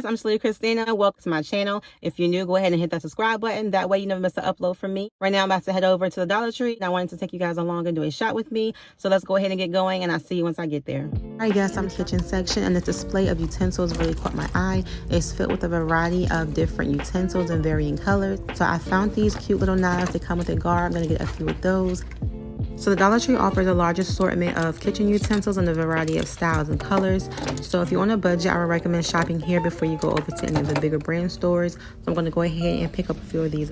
guys, I'm Shalita Welcome to my channel. If you're new, go ahead and hit that subscribe button. That way you never miss an upload from me. Right now I'm about to head over to the Dollar Tree and I wanted to take you guys along and do a shot with me. So let's go ahead and get going and I'll see you once I get there. Alright guys, I'm in the kitchen section and the display of utensils really caught my eye. It's filled with a variety of different utensils in varying colors. So I found these cute little knives. They come with a guard. I'm going to get a few of those. So the Dollar Tree offers a large assortment of kitchen utensils in a variety of styles and colors. So if you're on a budget, I would recommend shopping here before you go over to any of the bigger brand stores. So I'm going to go ahead and pick up a few of these.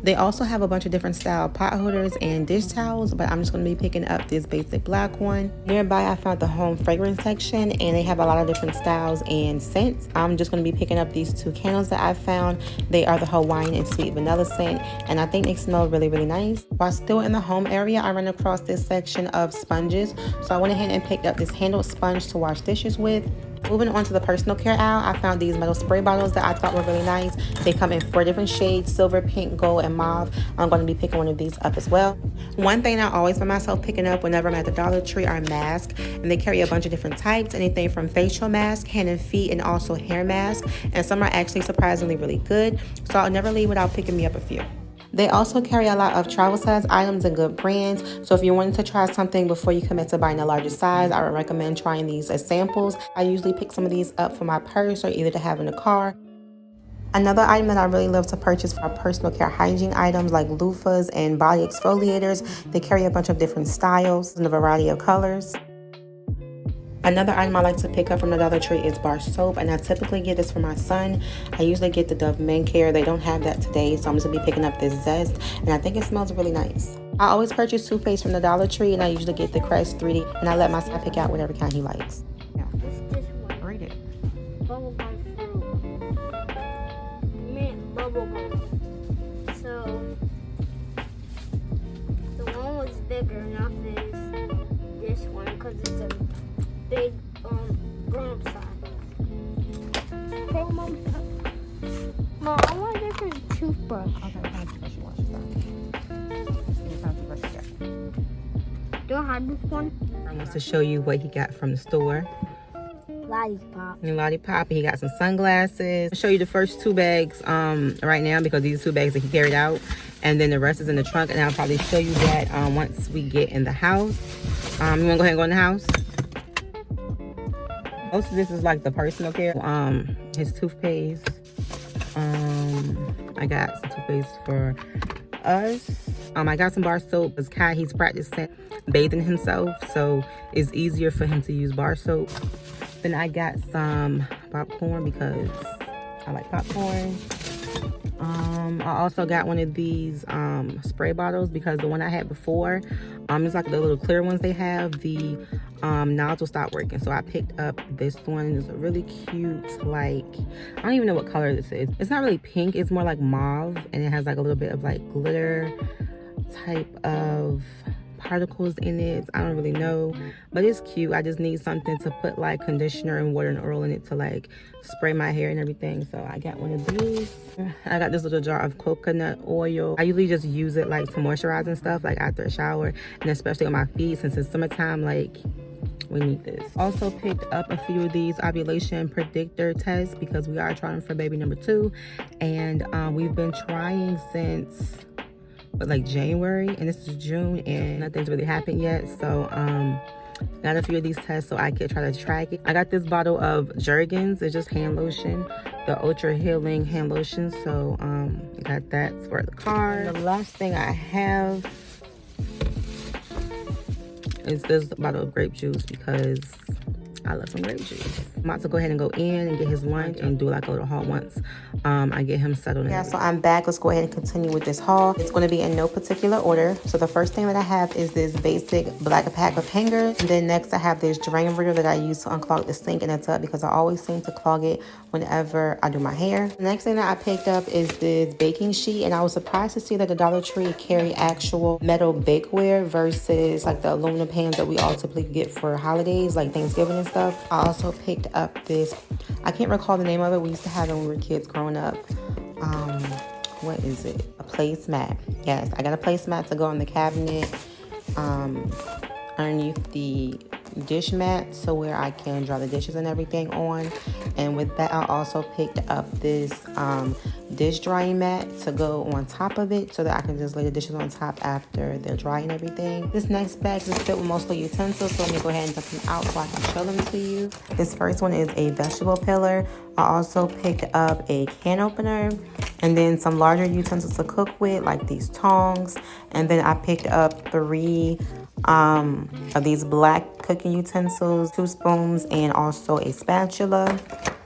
They also have a bunch of different style pot holders and dish towels, but I'm just going to be picking up this basic black one. Nearby, I found the home fragrance section, and they have a lot of different styles and scents. I'm just going to be picking up these two candles that I found. They are the Hawaiian and sweet vanilla scent, and I think they smell really, really nice. While still in the home area, I ran across this section of sponges, so I went ahead and picked up this handled sponge to wash dishes with. Moving on to the personal care aisle, I found these metal spray bottles that I thought were really nice. They come in 4 different shades: silver, pink, gold, and mauve. I'm going to be picking one of these up as well. One thing I always find myself picking up whenever I'm at the Dollar Tree are masks, and they carry a bunch of different types, anything from facial mask, hand and feet, and also hair mask, and some are actually surprisingly really good, so I'll never leave without picking me up a few. They also carry a lot of travel size items and good brands, so if you're wanting to try something before you commit to buying a larger size, I would recommend trying these as samples. I usually pick some of these up for my purse or either to have in the car. Another item that I really love to purchase for personal care hygiene items like loofahs and body exfoliators. They carry a bunch of different styles and a variety of colors. Another item I like to pick up from the Dollar Tree is bar soap, and I typically get this for my son. I usually get the Dove Men Care. They don't have that today, so I'm just going to be picking up this Zest, and I think it smells really nice. I always purchase toothpaste from the Dollar Tree, and I usually get the Crest 3D, and I let my son pick out whatever kind he likes. Yeah. This one. Read it. Bubblegum fruit. Mint bubblegum. So, the one was bigger enough is this one, because it's a big grown-up size. Hey, Mom, I want a different toothbrush. Okay, time to brush your wash. Time to brush your hair. Do I have this one? I want to show you what he got from the store. Lollipop. And lollipop, and he got some sunglasses. I'll show you the first 2 bags right now, because these are 2 bags that he carried out, and then the rest is in the trunk, and I'll probably show you that once we get in the house. You want to go ahead and go in the house? Most of this is like the personal care. His toothpaste. I got some toothpaste for us. I got some bar soap because Kai, he's practicing bathing himself, so it's easier for him to use bar soap. Then I got some popcorn because I like popcorn. I also got one of these spray bottles because the one I had before, it's like the little clear ones they have, the nozzle stopped working, so I picked up this one. It's a really cute, like, I don't even know what color this is. It's not really pink, it's more like mauve, and it has like a little bit of like glitter type of particles in it. I don't really know, but it's cute. I just need something to put like conditioner and water and oil in it to like spray my hair and everything, so I got one of these. I got this little jar of coconut oil. I usually just use it like to moisturize and stuff, like after a shower, and especially on my feet since it's summertime, like we need this. Also picked up a few of these ovulation predictor tests because we are trying for baby number 2, and we've been trying since like January, and this is June, and nothing's really happened yet. So got a few of these tests so I could try to track it. I got this bottle of Jergens. It's just hand lotion, the ultra healing hand lotion, so got that for the car. The last thing I have is this bottle of grape juice because I love some grape juice. I'm about to go ahead and go in and get his lunch and do like a little haul once I get him settled in. Yeah, so I'm back. Let's go ahead and continue with this haul. It's going to be in no particular order. So the first thing that I have is this basic black pack of hangers. And then next I have this drain reader that I use to unclog the sink in the tub because I always seem to clog it whenever I do my hair. The next thing that I picked up is this baking sheet, and I was surprised to see that the Dollar Tree carry actual metal bakeware versus like the aluminum pans that we all typically get for holidays like Thanksgiving and stuff. I also picked up this, I can't recall the name of it, we used to have it when we were kids growing up. What is it? A placemat. Yes, I got a placemat to go in the cabinet underneath the dish mat so where I can dry the dishes and everything on. And with that, I also picked up this dish drying mat to go on top of it so that I can just lay the dishes on top after they're dry and everything. This next bag is filled with mostly utensils, so let me go ahead and dump them out so I can show them to you. This first one is a vegetable peeler. I also picked up a can opener and then some larger utensils to cook with, like these tongs. And then I picked up 3 of these black cooking utensils, 2 spoons, and also a spatula.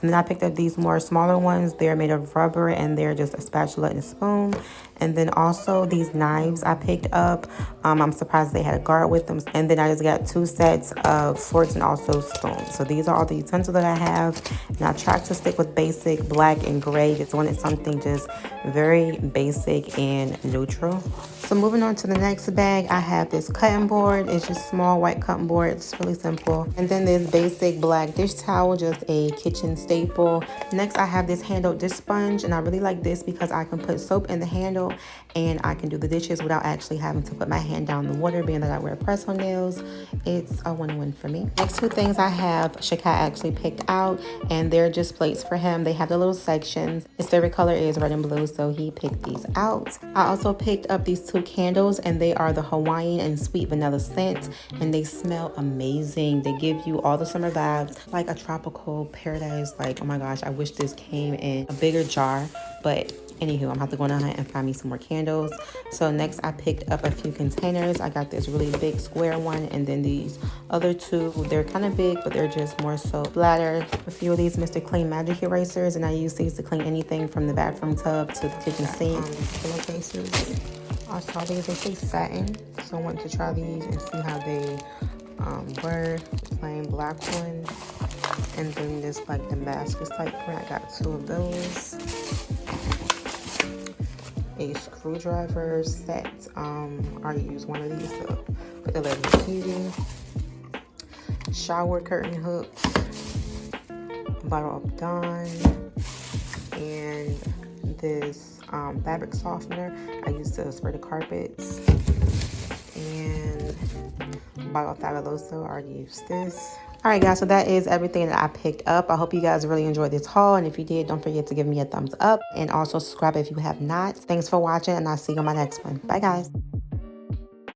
And then I picked up these more smaller ones. They're made of rubber and they're just a spatula and a spoon. And then also these knives I picked up. I'm surprised they had a guard with them. And then I just got 2 sets of forks and also spoons. So these are all the utensils that I have. And I tried to stick with basic black and gray. Just wanted something just very basic and neutral. So moving on to the next bag, I have this cutting board. It's just small white cutting board. It's really simple. And then this basic black dish towel, just a kitchen staple. Next, I have this handled dish sponge, and I really like this because I can put soap in the handle and I can do the dishes without actually having to put my hand down in the water, being that I wear press-on nails. It's a win-win for me. Next 2 things I have, Shakai actually picked out, and they're just plates for him. They have the little sections. His favorite color is red and blue, so he picked these out. I also picked up these 2 candles, and they are the Hawaiian and sweet vanilla scent, and they smell amazing. They give you all the summer vibes, like a tropical paradise. Like, oh my gosh, I wish this came in a bigger jar, but anywho, I'm gonna have to go on and find me some more candles. So next I picked up a few containers. I got this really big square one, and then these other 2, they're kind of big, but they're just more so splatter. A few of these Mr. Clean Magic erasers, and I use these to clean anything from the bathroom tub to the kitchen sink. Pillowcases. I saw these, they say satin, so I wanted to try these and see how they were. Plain black one, and then this like Damascus type print. I got 2 of those. A screwdriver set. I already used one of these to put the lid in the TV. Shower curtain hooks. Bottle of Dawn. And this fabric softener I used to spray the carpets. And bottle of Fabuloso. I already used this. Alright guys, so that is everything that I picked up. I hope you guys really enjoyed this haul, and if you did, don't forget to give me a thumbs up and also subscribe if you have not. Thanks for watching, and I'll see you on my next one. Bye guys.